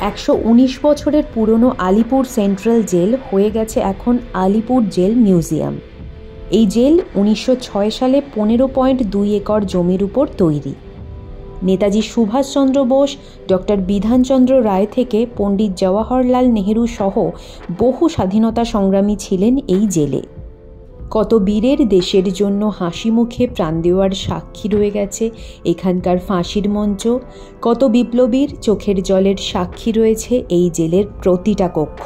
119 বছরের পুরনো Alipur central jail হয়ে গেছে এখন আলিপুর জেল মিউজিয়াম। এই জেল 1906 সালে 15.2 একর জমির উপর তৈরি। নেতাজি সুভাষচন্দ্র বোস, ডক্টর বিধানচন্দ্র রায় থেকে পণ্ডিত জওহরলাল নেহেরু সহ বহু স্বাধীনতা সংগ্রামী ছিলেন এই জেলে। কত বীরের দেশের জন্য হাসি মুখে প্রাণ দেওয়ার সাক্ষী রয়ে গেছে এখানকার ফাঁসির মঞ্চ। কত বিপ্লবীর চোখের জলের সাক্ষী রয়েছে এই জেলের প্রতিটা কক্ষ।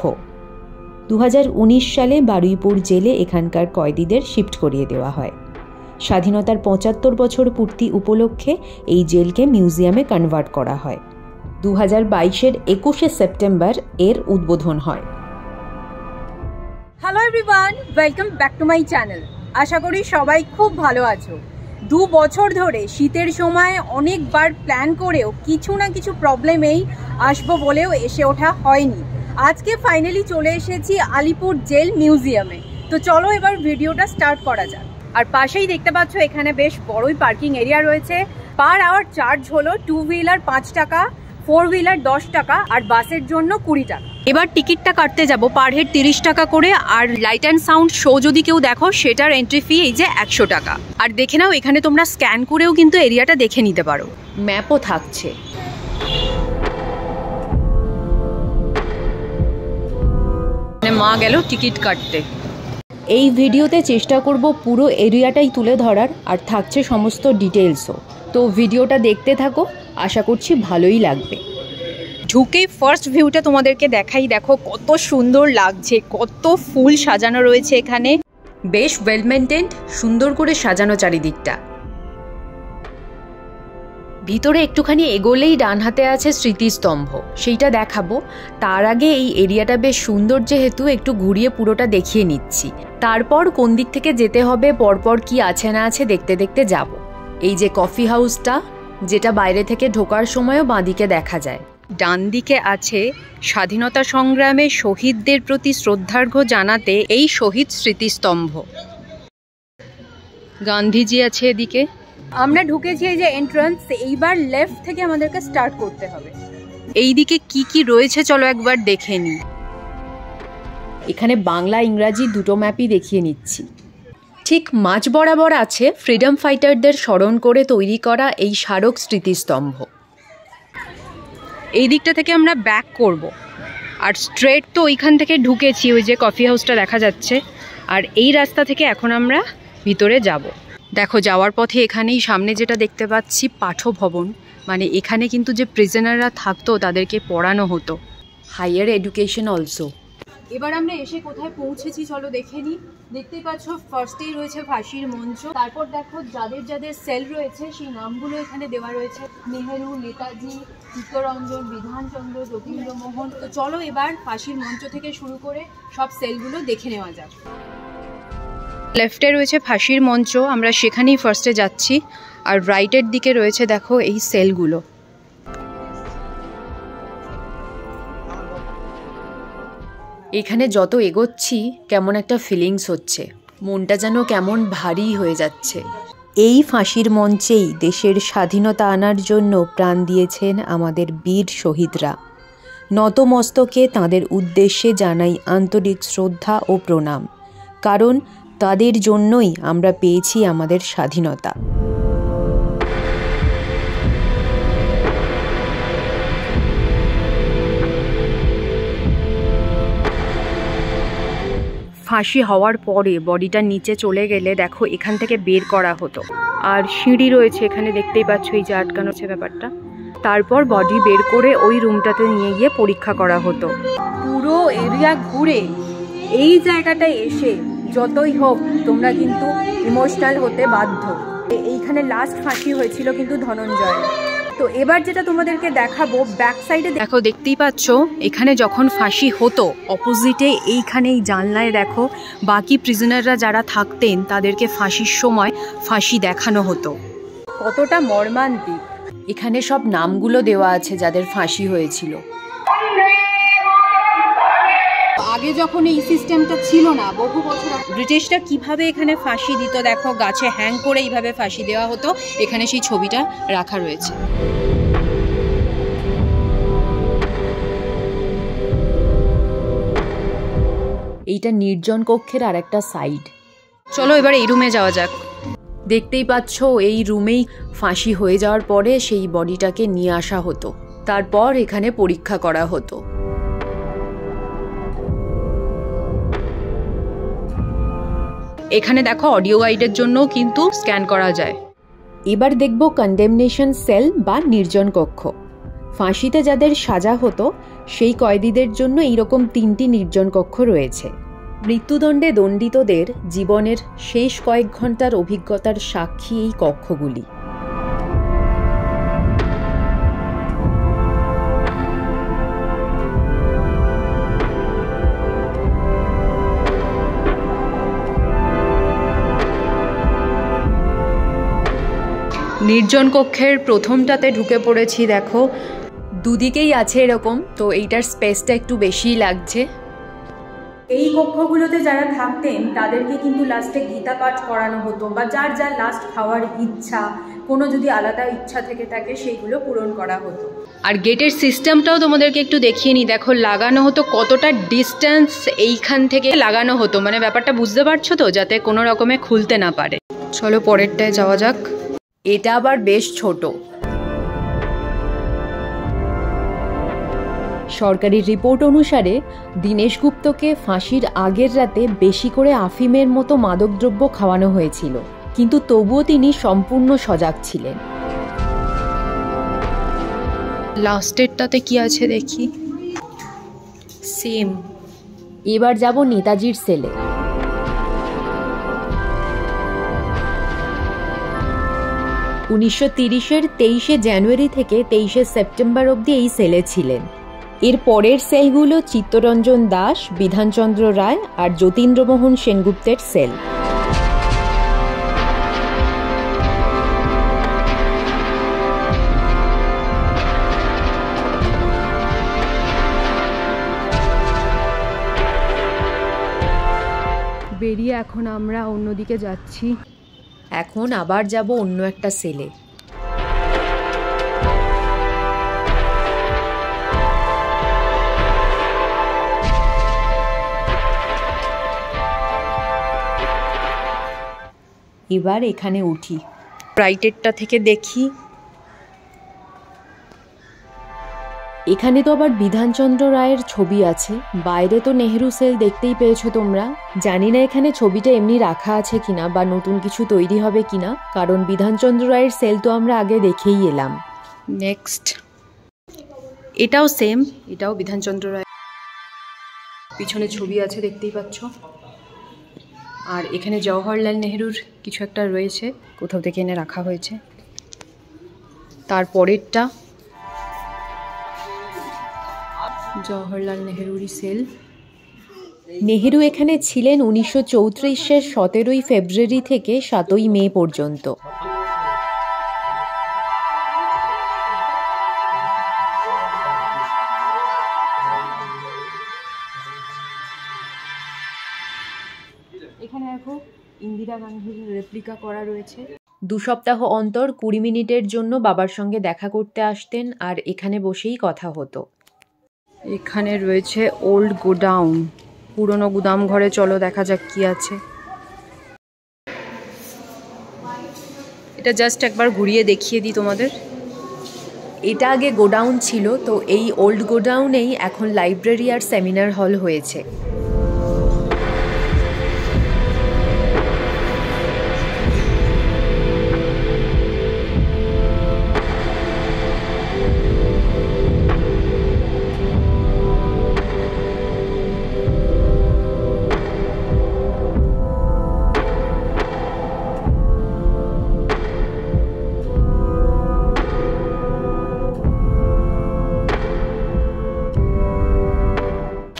2019 সালে বারুইপুর জেলে এখানকার কয়েদিদের শিফট করিয়ে দেওয়া হয়। স্বাধীনতার 75 বছর পূর্তি উপলক্ষে এই জেলকে মিউজিয়ামে কনভার্ট করা হয়। 2022-এর 21শে সেপ্টেম্বর এর উদ্বোধন হয়। Hello everyone, welcome back to my channel. আশা করি সবাই খুব ভালো আছো। 2 বছর ধরে শীতের সময় অনেকবার প্ল্যান করেও কিছু না কিছু প্রবলেমেই আসবো বলেও এসে ওঠা হয়নি। আজকে ফাইনালি চলে এসেছি আলিপুর জেল মিউজিয়ামে। তো চলো এবার ভিডিওটা স্টার্ট করা যাক। আর পাশেই দেখতে পাচ্ছ এখানে বেশ বড়ই পার্কিং এরিয়া রয়েছে। পার আওয়ার চার্জ হলো 2 হুইলার 5 টাকা, 4 হুইলার 10 টাকা আর বাসের জন্য 20 টাকা। এবার টিকিটটা কাটতে যাব পার হেড 30 টাকা করে। আর লাইট অ্যান্ড সাউন্ড শো যদি কেউ দেখো সেটার এন্ট্রি ফি এই যে 100 টাকা। আর দেখে নাও এখানে তোমরা স্ক্যান করেও কিন্তু এরিয়াটা দেখে নিতে পারো। ম্যাপও থাকছে। মা গেল টিকিট কাটতে। এই ভিডিওতে চেষ্টা করব পুরো এরিয়াটাই তুলে ধরার, আর থাকছে সমস্ত ডিটেলসও। তো ভিডিওটা দেখতে থাকো, আশা করছি ভালোই লাগবে। ঢুকেই ফার্স্ট ভিউটা তোমাদেরকে দেখাই। দেখো কত সুন্দর লাগছে, কত ফুল সাজানো রয়েছে এখানে। বেশ ওয়েল মেনটেন্ড, সুন্দর করে সাজানো চারিদিকটা। ভিতরে একটুখানি এগোলেই ডান হাতে আছে স্মৃতিস্তম্ভ, সেইটা দেখাবো। তার আগে এই এরিয়াটা বেশ সুন্দর যেহেতু একটু ঘুরিয়ে পুরোটা দেখিয়ে নিচ্ছি। তারপর কোন দিক থেকে যেতে হবে, পরপর কি আছে না আছে দেখতে দেখতে যাব। এই যে কফি হাউসটা, যেটা বাইরে থেকে ঢোকার সময়ও বাঁদিকে দেখা যায়। ডান দিকে আছে স্বাধীনতা সংগ্রামে শহীদদের প্রতি শ্রদ্ধার্ঘ্য জানাতে এই শহীদ স্মৃতিস্তম্ভ। গান্ধীজি আছে এদিকে। আমরা ঢুকেছি এই যে এন্ট্রান্স। এইবার লেফট থেকে আমাদেরকে স্টার্ট করতে হবে। এই দিকে কি কি রয়েছে চলো একবার দেখে নিই। এখানে বাংলা ইংরাজি দুটো ম্যাপই দেখিয়ে নিচ্ছি। ঠিক মাঝ বরাবর আছে ফ্রিডম ফাইটারদের স্মরণ করে তৈরি করা এই স্মারক স্মৃতিস্তম্ভ। এই দিকটা থেকে আমরা ব্যাক করব। আর স্ট্রেট তো ওইখান থেকে ঢুকেছি, ওই যে কফি হাউসটা দেখা যাচ্ছে। আর এই রাস্তা থেকে এখন আমরা ভিতরে যাব। দেখো যাওয়ার পথে এখানেই সামনে যেটা দেখতে পাচ্ছি পাঠ্যভবন, মানে এখানে কিন্তু যে প্রিজনাররা থাকতো তাদেরকে পড়ানো হতো। Higher education also. এবার আমরা এসে কোথায় পৌঁছেছি চলো দেখে নিই। দেখতেই পাচ্ছ ফার্স্টেই রয়েছে ফাঁসির মঞ্চ। তারপর দেখো যাদের যাদের সেল রয়েছে সেই নামগুলো এখানে দেওয়া রয়েছে। নেহেরু, নেতাজি, চিত্তরঞ্জন, বিধানচন্দ্র, যতীন্দ্রমোহন। তো চলো এবার ফাঁসির মঞ্চ থেকে শুরু করে সব সেলগুলো দেখে নেওয়া যাক। লেফটে রয়েছে ফাঁসির মঞ্চ, আমরা সেখানেই ফার্স্টে যাচ্ছি। আর রাইটের দিকে রয়েছে দেখো এই সেলগুলো। এখানে যত এগোচ্ছি কেমন একটা ফিলিংস হচ্ছে, মনটা যেন কেমন ভারী হয়ে যাচ্ছে। এই ফাঁসির মঞ্চেই দেশের স্বাধীনতা আনার জন্য প্রাণ দিয়েছেন আমাদের বীর শহীদরা। নতমস্তকে তাঁদের উদ্দেশ্যে জানাই আন্তরিক শ্রদ্ধা ও প্রণাম, কারণ তাদের জন্যই আমরা পেয়েছি আমাদের স্বাধীনতা। ফাঁসি হওয়ার পরে বডিটা নিচে চলে গেলে দেখো এখান থেকে বের করা হতো। আর সিঁড়ি রয়েছে এখানে, দেখতেই পাচ্ছ এই যে আটকানো হচ্ছে ব্যাপারটা। তারপর বডি বের করে ওই রুমটাতে নিয়ে গিয়ে পরীক্ষা করা হতো। পুরো এরিয়া ঘুরে এই জায়গাটায় এসে যতই হোক তোমরা কিন্তু ইমোশনাল হতে বাধ্য। এইখানে লাস্ট ফাঁসি হয়েছিল কিন্তু ধনঞ্জয়। তো এবার যেটা তোমাদেরকে দেখাবো ব্যাক সাইডে দেখো, দেখতেই পাচ্ছ এখানে যখন ফাঁসি হতো অপোজিটে এইখানে এই জানলায় দেখো বাকি প্রিজনাররা যারা থাকতেন তাদেরকে ফাঁসির সময় ফাঁসি দেখানো হতো। কতটা মর্মান্তিক। এখানে সব নামগুলো দেওয়া আছে যাদের ফাঁসি হয়েছিল। আগে যখন এই সিস্টেমটা ছিল না, বহু বছর ব্রিটিশরা কিভাবে এখানে ফাঁসি দিত দেখো, গাছে হ্যাং করে এইভাবে ফাঁসি দেওয়া হতো। এখানে সেই ছবিটা রাখা রয়েছে। এইটা নির্জন কক্ষের আর একটা সাইড। চলো এবার এই রুমে যাওয়া যাক। দেখতেই পাচ্ছ এই রুমেই ফাঁসি হয়ে যাওয়ার পরে সেই বডিটাকে নিয়ে আসা হতো, তারপর এখানে পরীক্ষা করা হতো। এখানে দেখো অডিও গাইডের জন্য কিন্তু স্ক্যান করা যায়। এবার দেখব কন্ডেমনেশন সেল বা নির্জন কক্ষ। ফাঁসিতে যাদের সাজা হতো সেই কয়েদিদের জন্য এইরকম 3টি নির্জন কক্ষ রয়েছে। মৃত্যুদণ্ডে দণ্ডিতদের জীবনের শেষ কয়েক ঘন্টার অভিজ্ঞতার সাক্ষী এই কক্ষগুলি। নির্জন কক্ষের প্রথমটাতে ঢুকে পড়েছি। দেখো দুদিকেই আছে এরকম, তো এইটার স্পেসটা একটু বেশিই লাগছে। এই কক্ষগুলোতে যারা থাকতেন তাদেরকে কিন্তু লাস্টে গীতা পাঠ করানো হতো, বা যার যার লাস্ট খাওয়ার ইচ্ছা, কোনো যদি আলাদা ইচ্ছা থেকে থাকে সেইগুলো পূরণ করা হতো। আর গেটের সিস্টেমটাও তোমাদেরকে একটু দেখিয়ে নিই। দেখো লাগানো হতো কতটা ডিস্টেন্স এইখান থেকে লাগানো হতো, মানে ব্যাপারটা বুঝতে পারছো তো, যাতে কোনো রকমে খুলতে না পারে। চলো পরেরটায় যাওয়া যাক। এটা আবার বেশ ছোট। সরকারি রিপোর্ট অনুসারে দীনেশ গুপ্তকে ফাঁসির আগের রাতে বেশি করে আফিমের মতো মাদকদ্রব্য খাওয়ানো হয়েছিল, কিন্তু তবুও তিনি সম্পূর্ণ সজাগ ছিলেন। লাস্টেরটাতে কি আছে দেখি। সেম। এবার যাব নেতাজির সেলে। 1930-এর 23শে জানুয়ারি থেকে 23শে সেপ্টেম্বর অবধি এই সেলে ছিলেন। এর পরের সেলগুলো চিত্তরঞ্জন দাস, বিধানচন্দ্র রায় আর যতীন্দ্রমোহন সেনগুপ্তের সেল। বেরিয়ে এখন আমরা অন্যদিকে যাচ্ছি। এখন আবার যাব অন্য একটা সেলে। এবার এখানে উঠি, রাইটেরটা থেকে দেখি। এখানে তো আবার বিধানচন্দ্র রায়ের ছবি আছে। বাইরে তো নেহেরু সেল দেখতেই পেয়েছো তোমরা। জানি না এখানে ছবিটা এমনি রাখা আছে কিনা বা নতুন কিছু তৈরি হবে কিনা, কারণ বিধানচন্দ্র রায়ের সেল তো আমরা আগে দেখেই এলাম। নেক্সট এটাও সেম, এটাও বিধানচন্দ্র রায়। পিছনে ছবি আছে দেখতেই পাচ্ছ। আর এখানে জওহরলাল নেহরুর কিছু একটা রয়েছে, কোথাও থেকে এনে রাখা হয়েছে। তারপরেরটা জওহরলাল নেহরুরই সেল। নেহেরু এখানে ছিলেন 1934-এর 17ই ফেব্রুয়ারি থেকে 7ই মে পর্যন্ত। এখানে দেখো ইন্দিরা গান্ধীর রেপ্লিকা করা রয়েছে। 2 সপ্তাহ অন্তর 20 মিনিটের জন্য বাবার সঙ্গে দেখা করতে আসতেন, আর এখানে বসেই কথা হতো। এখানে রয়েছে ওল্ড গোডাউন, পুরনো গুদাম ঘরে। চলো দেখা যাক কি আছে। এটা জাস্ট একবার ঘুরিয়ে দেখিয়ে দিই তোমাদের। এটা আগে গোডাউন ছিল, তো এই ওল্ড গোডাউনেই এখন লাইব্রেরি আর সেমিনার হল হয়েছে।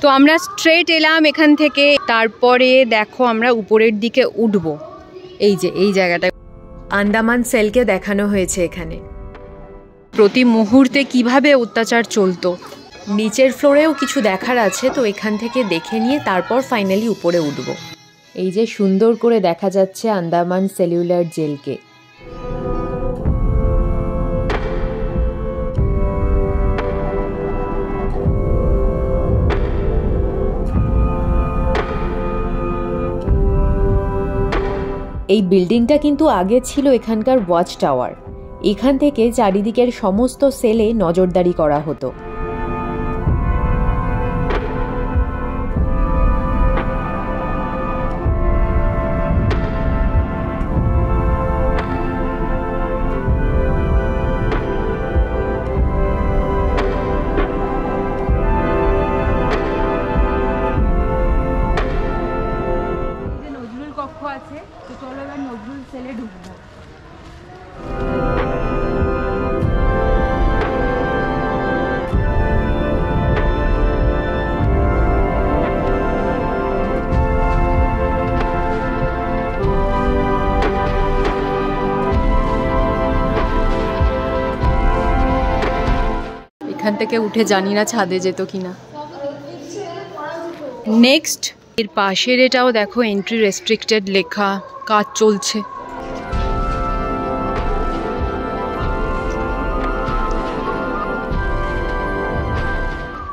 তো আমরা স্ট্রেট এলাম এখান থেকে। তারপরে দেখো আমরা উপরের দিকে উঠবো। এই যে এই জায়গাটা আন্দামান সেলকে দেখানো হয়েছে এখানে। প্রতি মুহূর্তে কিভাবে অত্যাচার চলতো। নিচের ফ্লোরেও কিছু দেখার আছে, তো এখান থেকে দেখে নিয়ে তারপর ফাইনালি উপরে উঠব। এই যে সুন্দর করে দেখা যাচ্ছে আন্দামান সেলুলার জেলকে। এই বিল্ডিংটা কিন্তু আগে ছিল এখানকার ওয়াচ টাওয়ার। এখান থেকে চারিদিকের সমস্ত সেলে নজরদারি করা হতো। নজরুল কক্ষ আছে, তো চলো এবার নজরুল সেলে ঢুকবো। এখান থেকে উঠে জানি না ছাদে যেত কিনা। নেক্সট এর পাশের এটাও দেখো, এন্ট্রি রেস্ট্রিক্টেড লেখা, কাজ চলছে।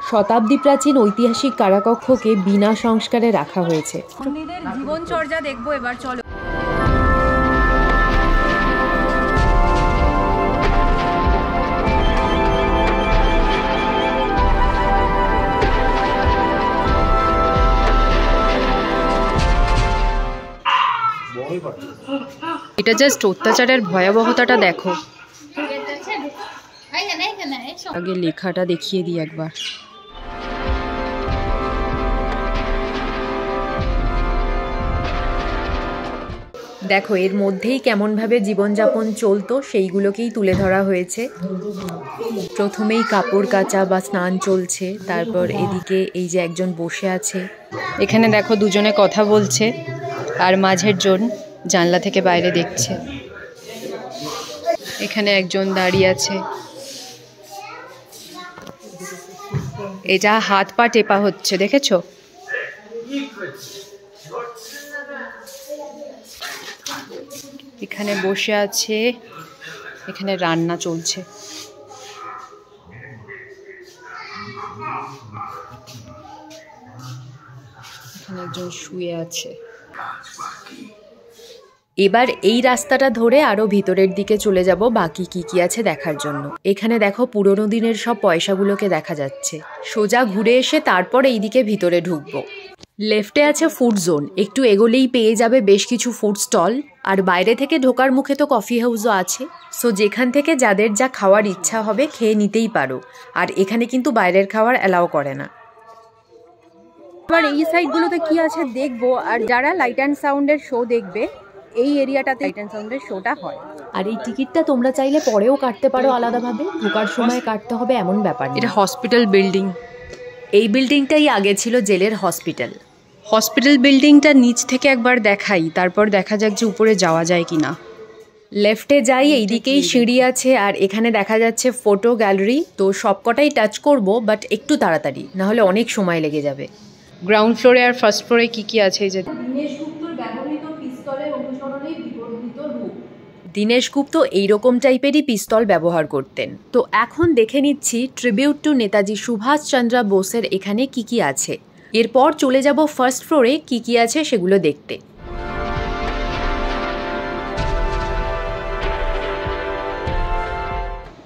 শতাব্দী প্রাচীন ঐতিহাসিক কারাকক্ষকে বিনা সংস্কারে রাখা হয়েছে। বন্দীদের জীবনচর্যা দেখবো এবার, চলো। এটা জাস্ট অত্যাচারের ভয়াবহতাটা দেখো। আগে লেখাটা দেখিয়ে দিই একবার। দেখো এর মধ্যেই কেমনভাবে জীবনযাপন চলতো সেইগুলোকেই তুলে ধরা হয়েছে। প্রথমেই কাপড় কাচা বা স্নান চলছে, তারপর এদিকে এই যে একজন বসে আছে, এখানে দেখো দুজনে কথা বলছে, আর মাঝের জন জানলা থেকে বাইরে দেখছে। এখানে একজন দাঁড়িয়ে আছে, এটা হাত পা টেপা হচ্ছে, দেখেছো? এখানে বসে আছে, এখানে রান্না চলছে। এখানে একজন শুয়ে আছে। এবার এই রাস্তাটা ধরে আরো ভিতরের দিকে চলে যাব বাকি কি কি আছে দেখার জন্য। এখানে দেখো পুরোনো দিনের সব পয়সাগুলোকে দেখা যাচ্ছে। সোজা ঘুরে এসে তারপর এইদিকে ভিতরে ঢুকবো। লেফটে আছে ফুড জোন, একটু এগোলেই পেয়ে যাবে বেশ কিছু ফুড স্টল, আর বাইরে থেকে ঢোকার মুখে তো কফি হাউসও আছে। সো যেখান থেকে যাদের যা খাওয়ার ইচ্ছা হবে খেয়ে নিতেই পারো, আর এখানে কিন্তু বাইরের খাওয়ার অ্যালাউ করে না। এবার এই সাইডগুলোতে কি আছে দেখবো, আর যারা লাইট অ্যান্ড সাউন্ডের শো দেখবে এই এরিয়াটাতে লাইট অ্যান্ড সাউন্ডের শোটা হয়। আর এই টিকিটটা তোমরা চাইলে পরেও কাটতে পারো আলাদাভাবে, ঢোকার সময় কাটতে হবে এমন ব্যাপার না। এটা হসপিটাল বিল্ডিং। এই বিল্ডিংটাই আগে ছিল জেলের হসপিটাল। হসপিটাল বিল্ডিংটা নিচ থেকে একবার দেখাই, তারপর দেখা যাক যে উপরে যাওয়া যায় কিনা। লেফটে যাই, এইদিকেই সিঁড়ি আছে, আর এখানে দেখা যাচ্ছে ফটো গ্যালারি। তো সবকটাই টাচ করব, বাট একটু তাড়াতাড়ি, না হলে অনেক সময় লেগে যাবে। গ্রাউন্ড ফ্লোরে আর ফার্স্ট ফ্লোরে কি কি আছে? এই যে দীনেশ গুপ্ত এইরকম টাইপেরই পিস্তল ব্যবহার করতেন। তো এখন দেখে নিচ্ছি ট্রিবিউট টু নেতাজি সুভাষচন্দ্র বোসের এখানে কি কি আছে। এরপর চলে যাব ফার্স্ট ফ্লোরে কি কি আছে সেগুলো দেখতে।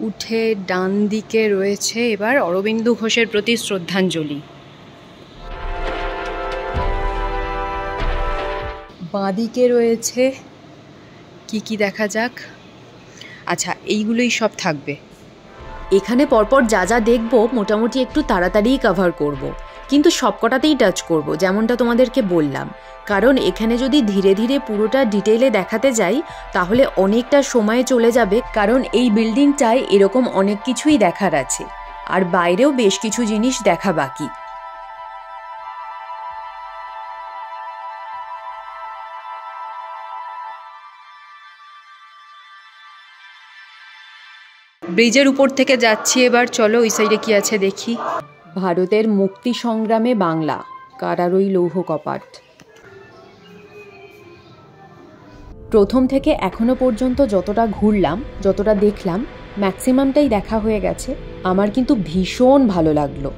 উঠে ডান দিকে রয়েছে এবার অরবিন্দু ঘোষের প্রতি শ্রদ্ধাঞ্জলি। বাঁদিকে রয়েছে কি কি দেখা যাক। আচ্ছা, এইগুলোই সব থাকবে এখানে। পরপর যা যা দেখবো মোটামুটি একটু তাড়াতাড়িই কভার করব, কিন্তু সবকটাতেই টাচ করব, যেমনটা তোমাদেরকে বললাম। কারণ এখানে যদি ধীরে ধীরে পুরোটা ডিটেইলে দেখাতে যাই তাহলে অনেকটা সময় চলে যাবে, কারণ এই বিল্ডিংটায় এরকম অনেক কিছুই দেখার আছে, আর বাইরেও বেশ কিছু জিনিস দেখা বাকি। ব্রিজের উপর থেকে যাচ্ছি এবার, চলো ওই সাইডে কি আছে দেখি। ভারতের মুক্তি সংগ্রামে বাংলা, কারারই লৌহ কপাট। প্রথম থেকে এখনো পর্যন্ত যতটা ঘুরলাম, যতটা দেখলাম, ম্যাক্সিমামটাই দেখা হয়ে গেছে। আমার কিন্তু ভীষণ ভালো লাগলো।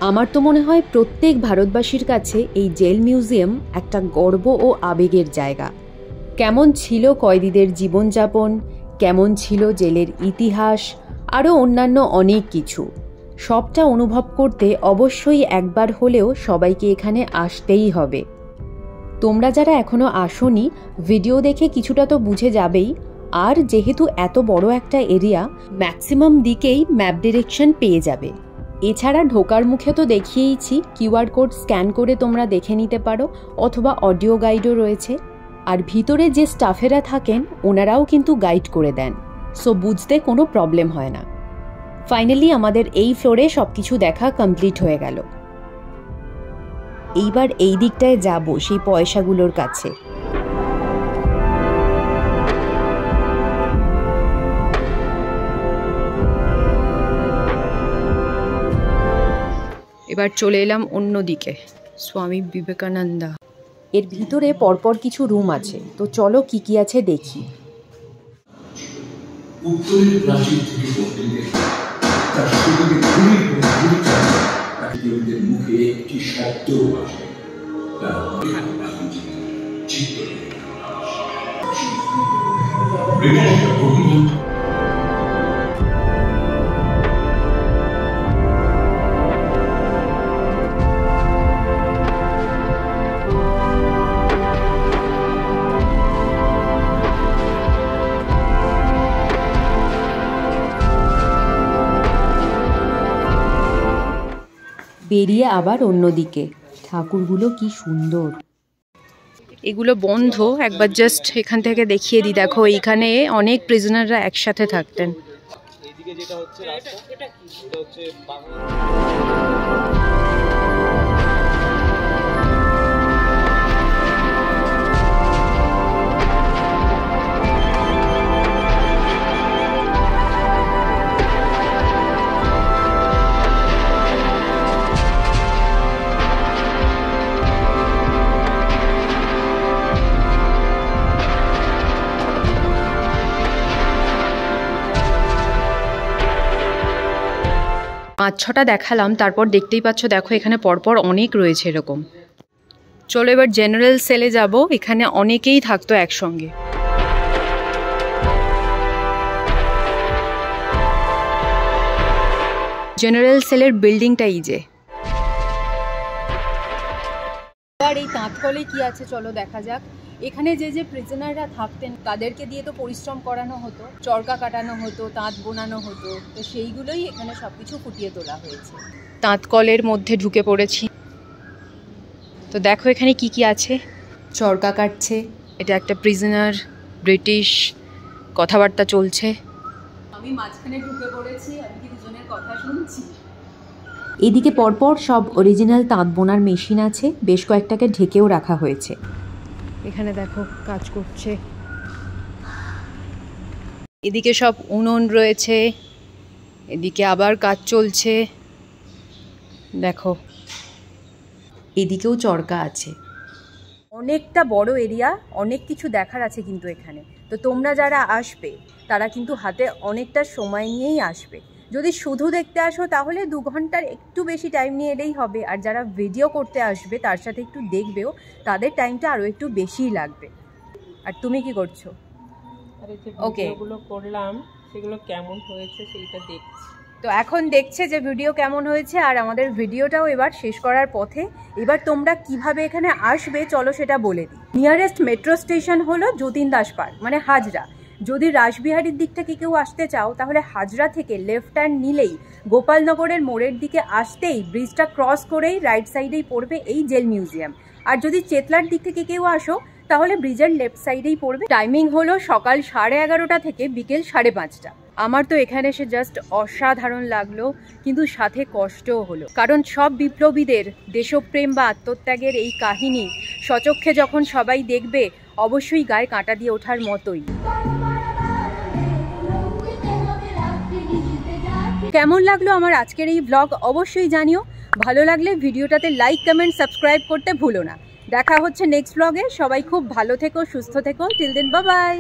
আমার তো মনে হয় প্রত্যেক ভারতবাসীর কাছে এই জেল মিউজিয়াম একটা গর্ব ও আবেগের জায়গা। কেমন ছিল কয়েদিদের জীবনযাপন, কেমন ছিল জেলের ইতিহাস, আরও অন্যান্য অনেক কিছু, সবটা অনুভব করতে অবশ্যই একবার হলেও সবাইকে এখানে আসতেই হবে। তোমরা যারা এখনও আসোনি, ভিডিও দেখে কিছুটা তো বুঝে যাবেই। আর যেহেতু এত বড় একটা এরিয়া, ম্যাক্সিমাম দিকেই ম্যাপ ডিরেকশন পেয়ে যাবে। এছাড়া ঢোকার মুখে তো দেখিয়েইছি, কিউআর কোড স্ক্যান করে তোমরা দেখে নিতে পারো, অথবা অডিও গাইডও রয়েছে। আর ভিতরে যে স্টাফেরা থাকেন ওনারাও কিন্তু গাইড করে দেন, সো বুঝতে কোনো প্রবলেম হয় না। ফাইনালি আমাদের এই ফ্লোরে সবকিছু দেখা কমপ্লিট হয়ে গেল। এইবার এই দিকটায় যাব সেই পয়সাগুলোর কাছে। এবার চলে এলাম অন্যদিকে, স্বামী বিবেকানন্দা। এর ভিতরে পরপর কিছু রুম আছে, তো চলো কি কি আছে দেখি। উত্তরের প্রাচীর থেকে দক্ষিণে তার সুযোগে ঘুরে ঘুরে ঘুরে তাদের মুখে একটি শব্দ আসে, বেরিয়ে আবার অন্যদিকে। ঠাকুরগুলো কি সুন্দর। এগুলো বন্ধ, একবার জাস্ট এখান থেকে দেখিয়ে দিই। দেখো এইখানে অনেক প্রিজনাররা একসাথে থাকতেন। এইদিকে যেটা হচ্ছে রাস্তা, এটা হচ্ছে পাঁচ ছটা দেখালাম, তারপর দেখতেই পাচ্ছ দেখো এখানে পরপর অনেক রয়েছে এরকম। চলো এবার জেনারেল সেলে যাব, এখানে অনেকেই থাকতো একসঙ্গে। জেনারেল সেলের বিল্ডিংটা এই যে। আর এই তাঁতকলে কি আছে চলো দেখা যাক। এখানে যে যে প্রিজনাররা থাকতেন তাদেরকে দিয়ে তো পরিশ্রম করানো হতো, চরকা কাটানো হতো, তাঁত বোনানো হতো, তো সেইগুলোই এখানে সবকিছু ফুটিয়ে তোলা হয়েছে। তাঁতকলের মধ্যে ঢুকে পড়েছি, তো দেখো এখানে কি কি আছে। চরকা কাটছে, এটা একটা প্রিজনার, ব্রিটিশ, কথাবার্তা চলছে। আমি মাঝখানে ঢুকে পড়েছি, আমি কি দুজনের কথা শুনছি। এদিকে পরপর সব অরিজিনাল তাঁত বোনার মেশিন আছে, বেশ কয়েকটাকে ঢেকেও রাখা হয়েছে। এখানে দেখো কাজ করছে। এদিকে সব উনুন রয়েছে, এদিকে আবার কাজ চলছে দেখো। এদিকেও চরকা আছে। অনেকটা বড় এরিয়া, অনেক কিছু দেখার আছে কিন্তু এখানে। তো তোমরা যারা আসবে তারা কিন্তু হাতে অনেকটা সময় নিয়েই আসবে। যদি শুধু দেখতে আসো তাহলে 2 ঘন্টার একটু বেশি টাইম নিয়ে এলেই হবে। আর যারা ভিডিও করতে আসবে তার সাথে একটু দেখবেও, তাদের টাইমটা আরও একটু বেশিই লাগবে। আর তুমি কি করছো? ওকে, যেগুলো করলাম সেগুলো কেমন হয়েছে সেইটা দেখছি। তো এখন দেখছে যে ভিডিও কেমন হয়েছে, আর আমাদের ভিডিওটাও এবার শেষ করার পথে। এবার তোমরা কিভাবে এখানে আসবে চলো সেটা বলে দিই। নিয়ারেস্ট মেট্রো স্টেশন হলো যতীন দাস পার্ক, মানে হাজরা। যদি রাসবিহারীর দিক থেকে কেউ আসতে চাও তাহলে হাজরা থেকে লেফট হ্যান্ড নিলেই গোপালনগরের মোড়ের দিকে আসতেই ব্রিজটা ক্রস করেই রাইট সাইডেই পড়বে এই জেল মিউজিয়াম। আর যদি চেতলার দিক থেকে কেউ আসো তাহলে ব্রিজের লেফট সাইডেই পড়বে। টাইমিং হলো সকাল 11:30 থেকে বিকেল 5:30। আমার তো এখানে এসে জাস্ট অসাধারণ লাগলো, কিন্তু সাথে কষ্টও হলো, কারণ সব বিপ্লবীদের দেশপ্রেম বা আত্মত্যাগের এই কাহিনী সচক্ষে যখন সবাই দেখবে অবশ্যই গায়ে কাঁটা দিয়ে ওঠার মতোই। কেমন লাগলো আমার আজকের এই ব্লগ অবশ্যই জানিও। ভালো লাগলে ভিডিওটাতে লাইক, কমেন্ট, সাবস্ক্রাইব করতে ভুলো না। দেখা হচ্ছে নেক্সট ব্লগে। সবাই খুব ভালো থেকো, সুস্থ থেকো। Till then, bye by.